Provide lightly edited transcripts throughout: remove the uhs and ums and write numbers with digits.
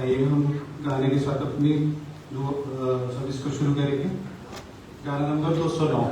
आइए हम गाने के साथ अपनी सर्विस को शुरू करेंगे। गाना नंबर 209।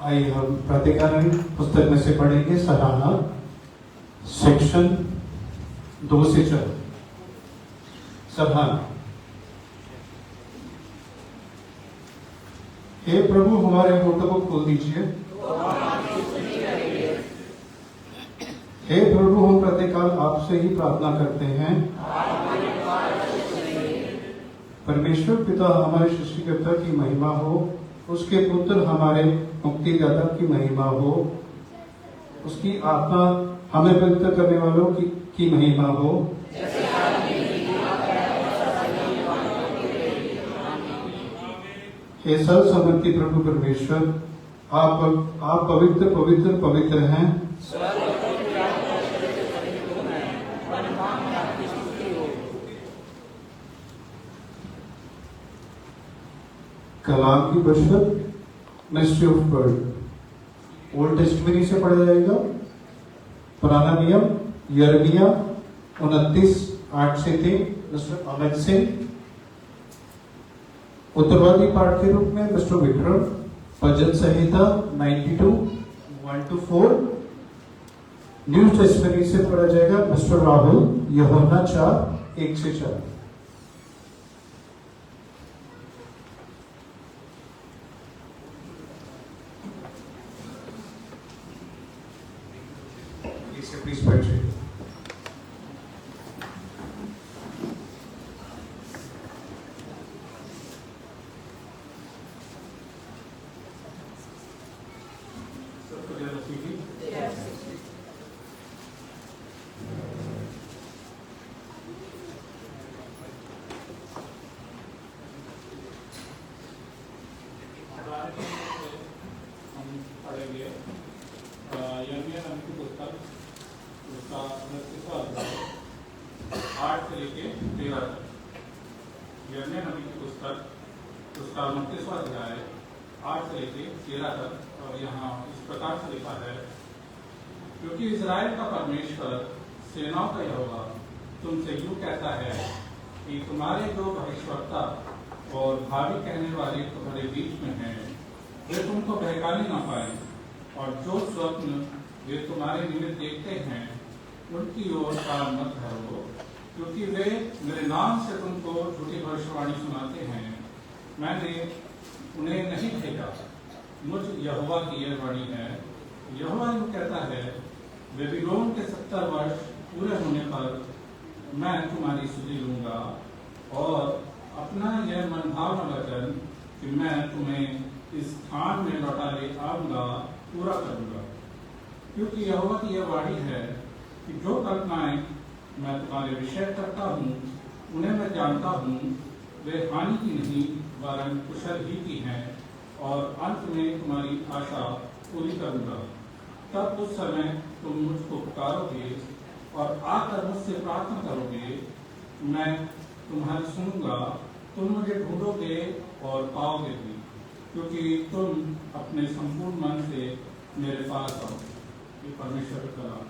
आइए हम प्रतिकारण पुस्तक में से पढ़ेंगे सराहना सेक्शन 2 से 4। सराहना। हे प्रभु हमारे होठों को खोल दीजिए। हे प्रभु हम प्रतिकाल आपसे ही प्रार्थना करते हैं। परमेश्वर पिता हमारे सृष्टिकर्ता की महिमा हो, उसके पुत्र हमारे मुक्तिदाता की महिमा हो, उसकी आत्मा हमें पवित्र करने वालों की महिमा हो। हे सर्वसम्मति प्रभु परमेश्वर, आप पवित्र पवित्र पवित्र हैं। कलाम की बशर मिस्ट्री ऑफ वर्ड ओल्ड टेस्टमेनी से पढ़ा जाएगा। पुराना नियम यिर्मयाह 29:8 से 3 मिस्टर अमित सिंह। उत्तरवादी पाठ के रूप में मिस्टर विक्रम। भजन संहिता 92:1-4। न्यू टेस्टमेनी से पढ़ा जाएगा मिस्टर राहुल। यूहन्ना 4:1-4। प्लीज बैठिए। क्योंकि इज़राइल का परमेश्वर सेनाओं का यहोवा तुमसे यूं कहता है कि तुम्हारे जो भविष्यवक्ता और भावी कहने वाले तुम्हारे बीच में हैं वे तुमको बहकाने ना पाए, और जो स्वप्न वे तुम्हारे निमित्त देखते हैं उनकी ओर कान मत धरो, क्योंकि वे मेरे नाम से तुमको झूठी भविष्यवाणी सुनाते हैं। मैंने उन्हें नहीं भेजा, मुझ यहोवा की यह वाणी है। यहोवा यूं कहता है, बेबीलोन के 70 वर्ष पूरे होने पर मैं तुम्हारी सुधि लूंगा और अपना यह मनभावना वचन कि मैं तुम्हें इस स्थान में लौटा ले आऊंगा पूरा करूंगा। क्योंकि यहोवा की यह वाणी है कि जो कल्पनाएं मैं तुम्हारे विषय करता हूँ उन्हें मैं जानता हूँ, वे हानि की नहीं वरन कुशल ही की हैं, और अंत में तुम्हारी आशा पूरी करूंगा। तब उस समय तुम मुझको पुकारोगे और आकर मुझसे प्रार्थना करोगे, मैं तुम्हारी सुनूंगा। तुम मुझे ढूंढोगे और पाओगे भी, क्योंकि तुम अपने संपूर्ण मन से मेरे पास आओ। ये परमेश्वर का कलाम।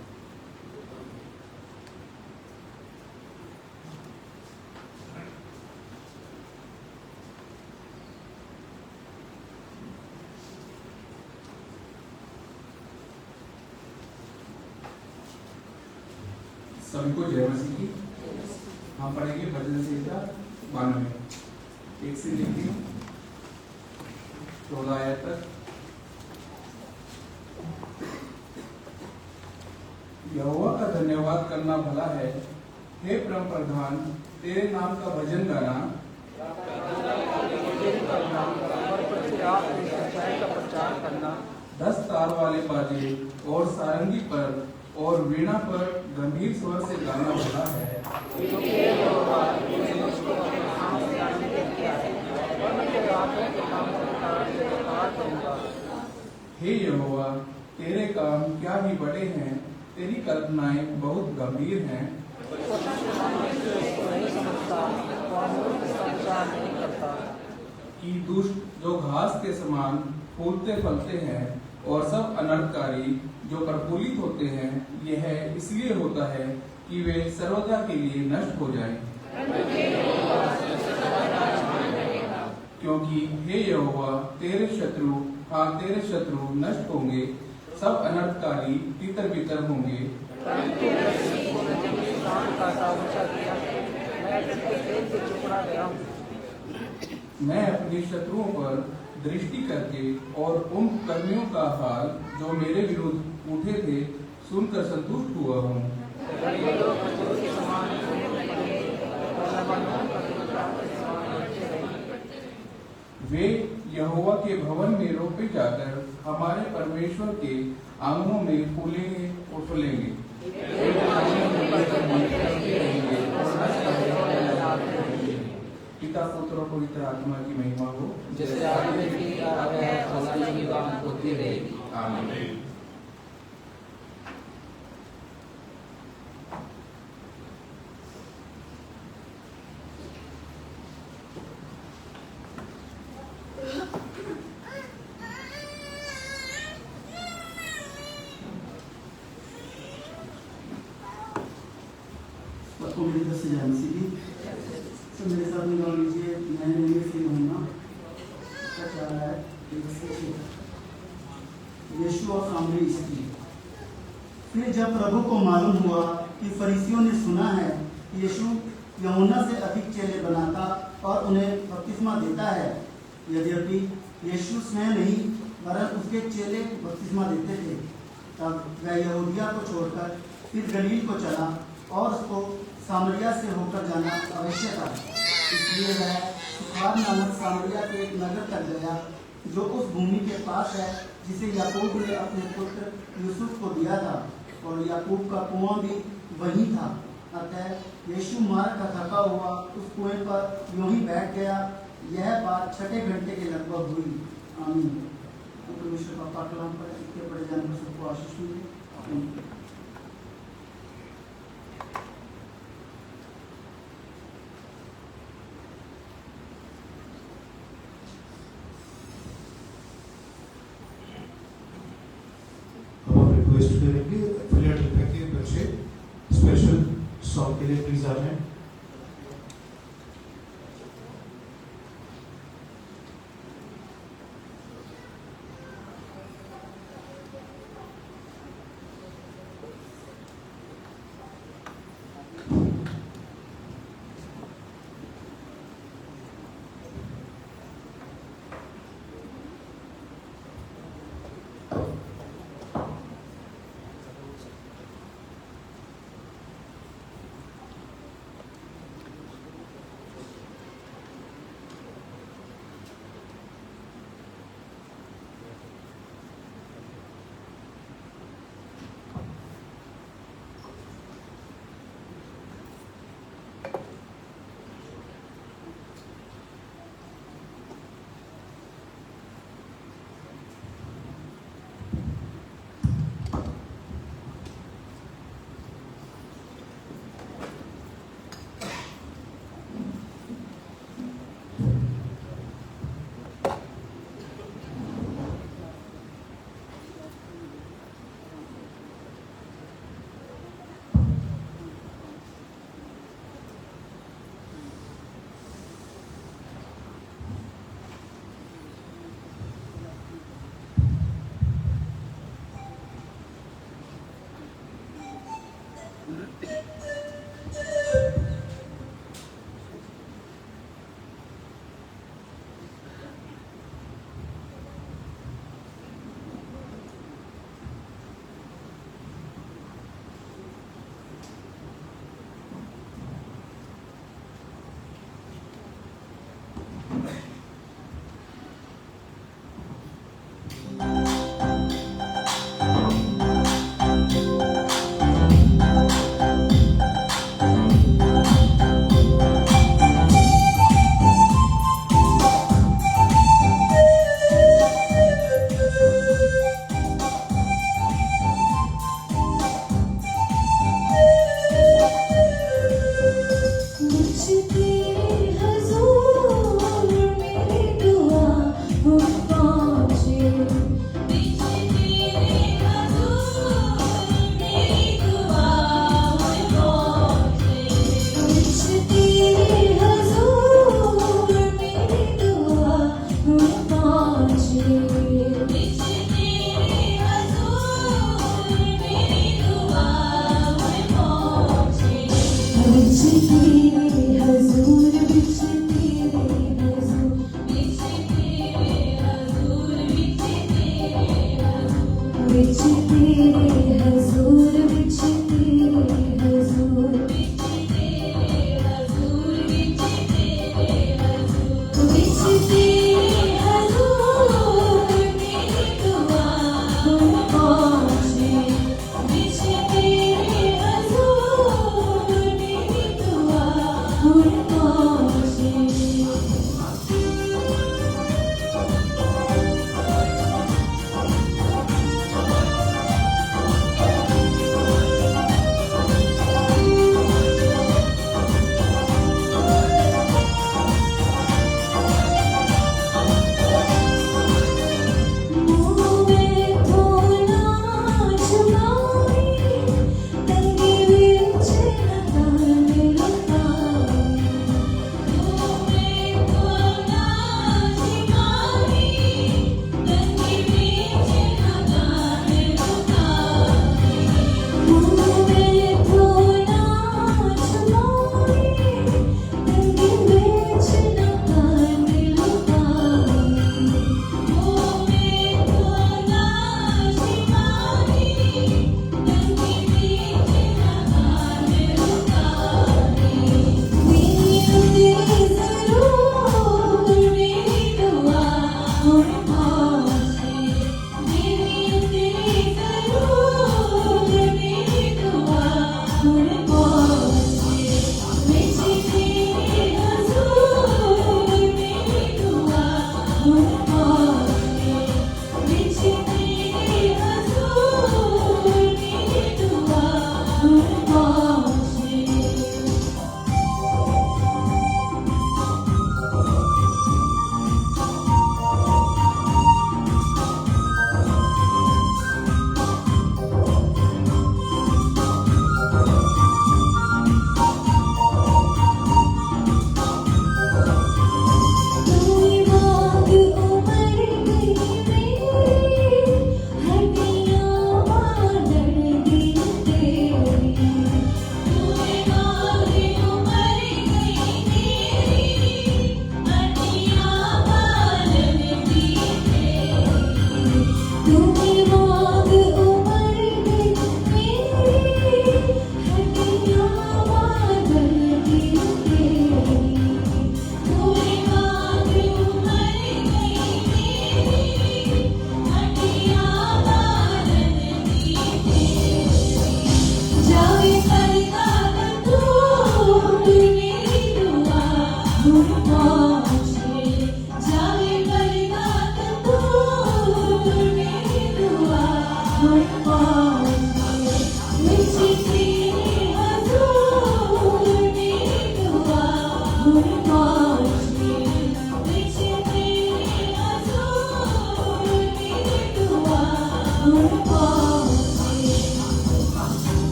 सभी को जय मसीह की। हम पढ़ेंगे भजन संहिता 92 1 से लेकर 14 आयत तक। यहोवा का धन्यवाद करना भला है, हे परम प्रधान, तेरे नाम का भजन गाना। 10 तार वाले बाजे और सारंगी पर और वीणा पर गंभीर स्वर से गाना भला है। हे यहोवा, तेरे काम क्या ही बड़े हैं, तेरी कल्पनाएं बहुत गंभीर हैं। कि दुष्ट जो घास के समान फूलते फलते हैं और सब अनर्थकारी जो प्रफुल्लित होते हैं, यह इसलिए होता है कि वे सर्वदा के लिए नष्ट हो जाएं। क्योंकि हे यहोवा, तेरे शत्रु नष्ट होंगे, सब अनर्थकारी तितर बितर होंगे। मैं अपने शत्रुओं पर दृष्टि करके और उन कर्मियों का हाल जो मेरे विरुद्ध उठे थे सुनकर संतुष्ट हुआ हूँ। वे यहोवा के भवन में रोपे जाकर हमारे परमेश्वर के आंगनों में फूलेंगे और फूलेंगे। पिता पिता पुत्र और पवित्र आत्मा की महिमा हो, जैसे आदि में थी, अब है, सदा की बात होती रहेगी। आमीन। सबको मेरी तरफ से जान सी तो मेरे साथ मिला लीजिए नए नए से महीना क्या चाह रहा है यीशु और सामरी स्त्री। फिर जब प्रभु को मालूम हुआ कि फरीसियों ने सुना है कि यीशु यूहन्ना से अधिक चेले बनाता और उन्हें बपतिस्मा देता है, यद्यपि यीशु स्वयं नहीं वरन उसके चेले बपतिस्मा देते थे, तब वह यहूदिया को छोड़कर फिर गलील को चला और उसको सामरिया से होकर जाना अवश्य था। इसलिए वह सुखार नामक सामरिया के एक नगर तक गया जो उस भूमि के पास है जिसे याकूब ने अपने पुत्र यूसुफ को दिया था, और याकूब का कुआं भी वहीं था। अतः यीशु मार्ग का थका हुआ उस कुएं पर यूं ही बैठ गया। यह बात 6 घंटे के लगभग हुई। आमीन। तो परमेश्वर का पाक कलाम पर इसके पढ़े जाने पर सबको आशीष मिले। आमीन। अब हम रिक्वेस्ट करेंगे फिलाडेल्फिया के बच्चे स्पेशल सॉन्ग के लिए प्लीज आ जाएं।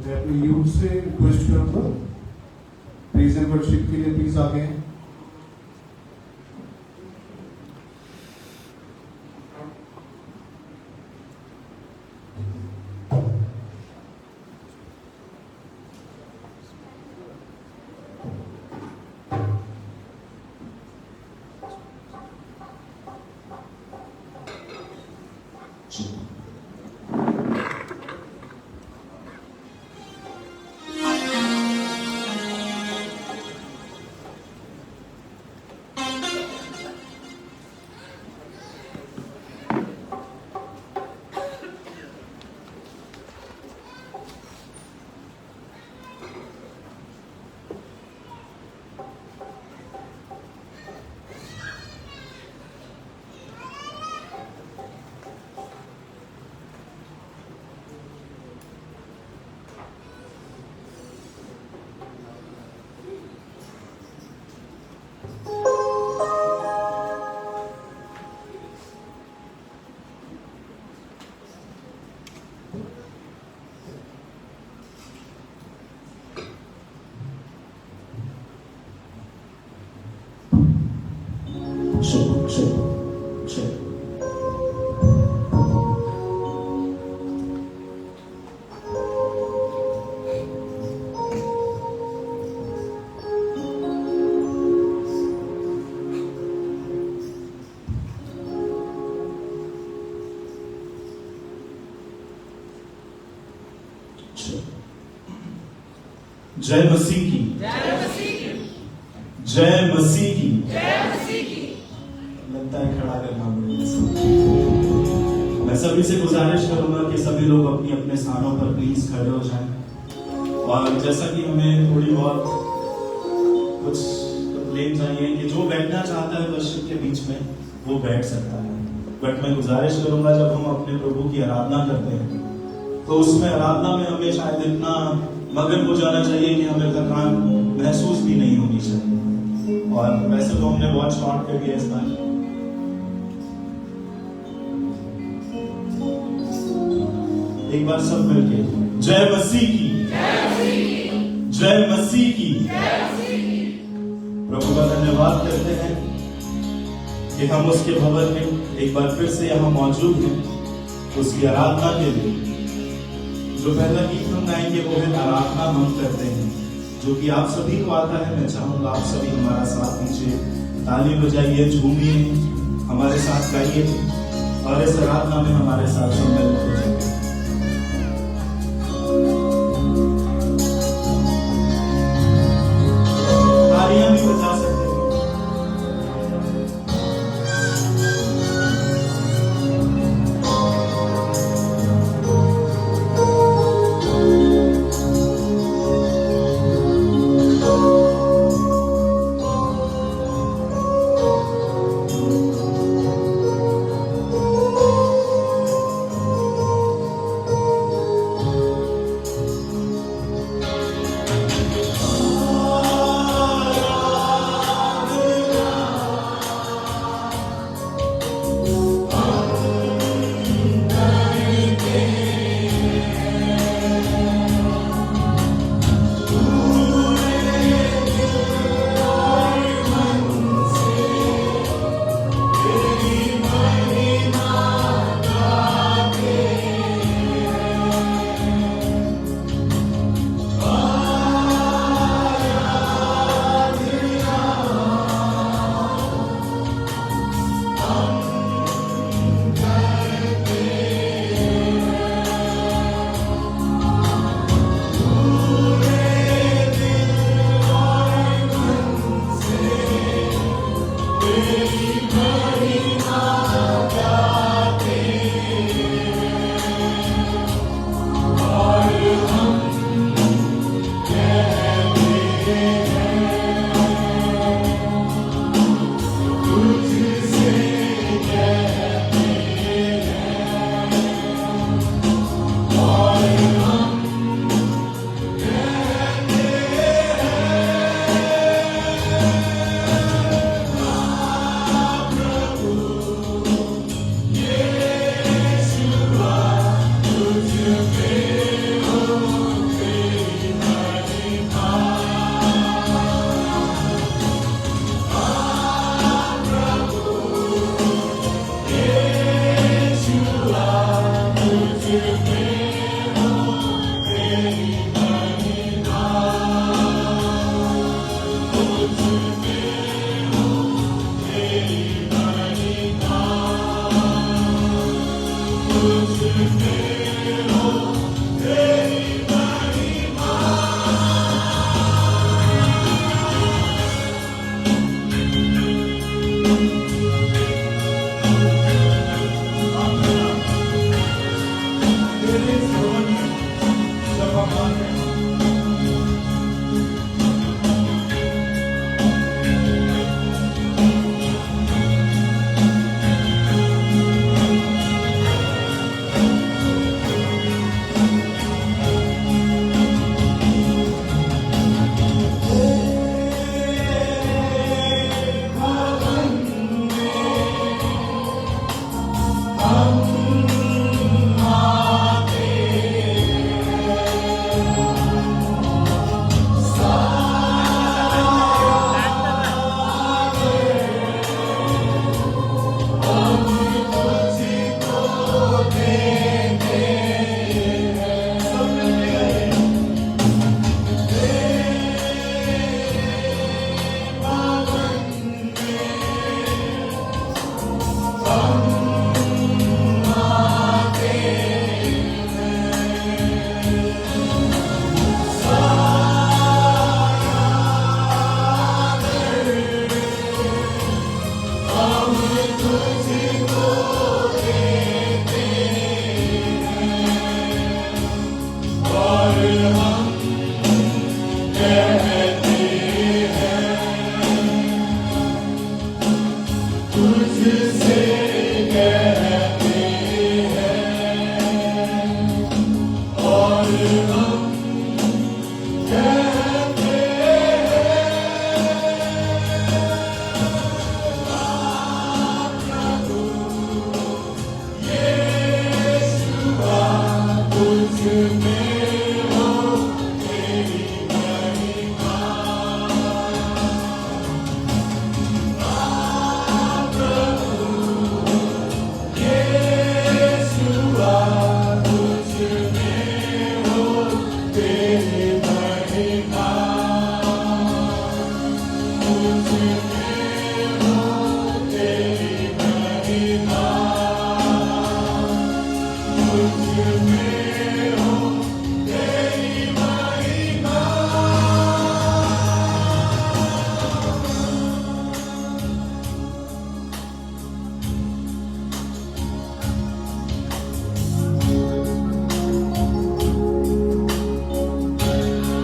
मैं अपनी यूथ से रिक्वेस्ट करूंगा प्रेज एंड वर्शिप के लिए प्लीज आगे हैं। जय मसीह की, जय मसीह की। लगता है खड़ा करना पड़ेगा। मैं सभी से गुजारिश करूंगा कि सभी लोग अपनी अपने स्थानों पर प्लीज खड़े हो जाएं। और जैसा कि हमें थोड़ी बहुत कुछ कंप्लेंट आई है कि जो बैठना चाहता है वर्शिप के बीच में वो बैठ सकता है, बट मैं गुजारिश करूंगा जब हम अपने प्रभु की आराधना करते हैं तो उसमें आराधना में हमें शायद इतना मगन हो जाना चाहिए कि हमें थकान महसूस भी नहीं होनी चाहिए। और वैसे तो हमने बहुत शॉर्ट कर दिया इस बार। एक बार सब मिलके जय मसीह की, जय मसीह की। प्रभु का धन्यवाद करते हैं कि हम उसके भवन में एक बार फिर से यहाँ मौजूद हैं उसकी आराधना के लिए। जो पहला गीत हम गाएंगे वो है आराधना हम करते हैं, जो कि आप सभी को आता है। मैं चाहूंगा आप सभी हमारा साथ दीजिए, ताली बजाइए, झूमिए, हमारे साथ गाइए और इस आराधना में हमारे साथ सम्मिलित हो जाइए। तालियां भी बजा सकते हैं।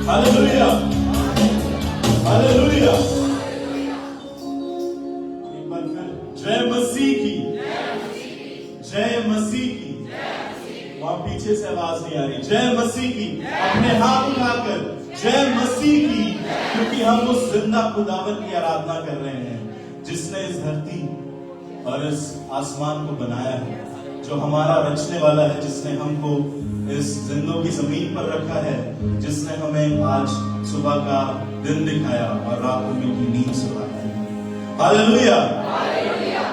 Hallelujah, hallelujah. एक बार फिर जय मसीह की, जय मसीह की। वहां पीछे से आवाज नहीं आ रही। जय मसीह की, अपने हाथ उठाकर जय मसीह की, क्योंकि हम उस जिंदा खुदावन की आराधना कर रहे हैं जिसने इस धरती और इस आसमान को बनाया है, जो हमारा रचने वाला है, जिसने हमको इस जिंदों की जमीन पर रखा है, जिसने हमें आज सुबह का दिन दिखाया और रात में की नींद सुलाया है। Hallelujah, hallelujah.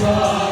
Hallelujah,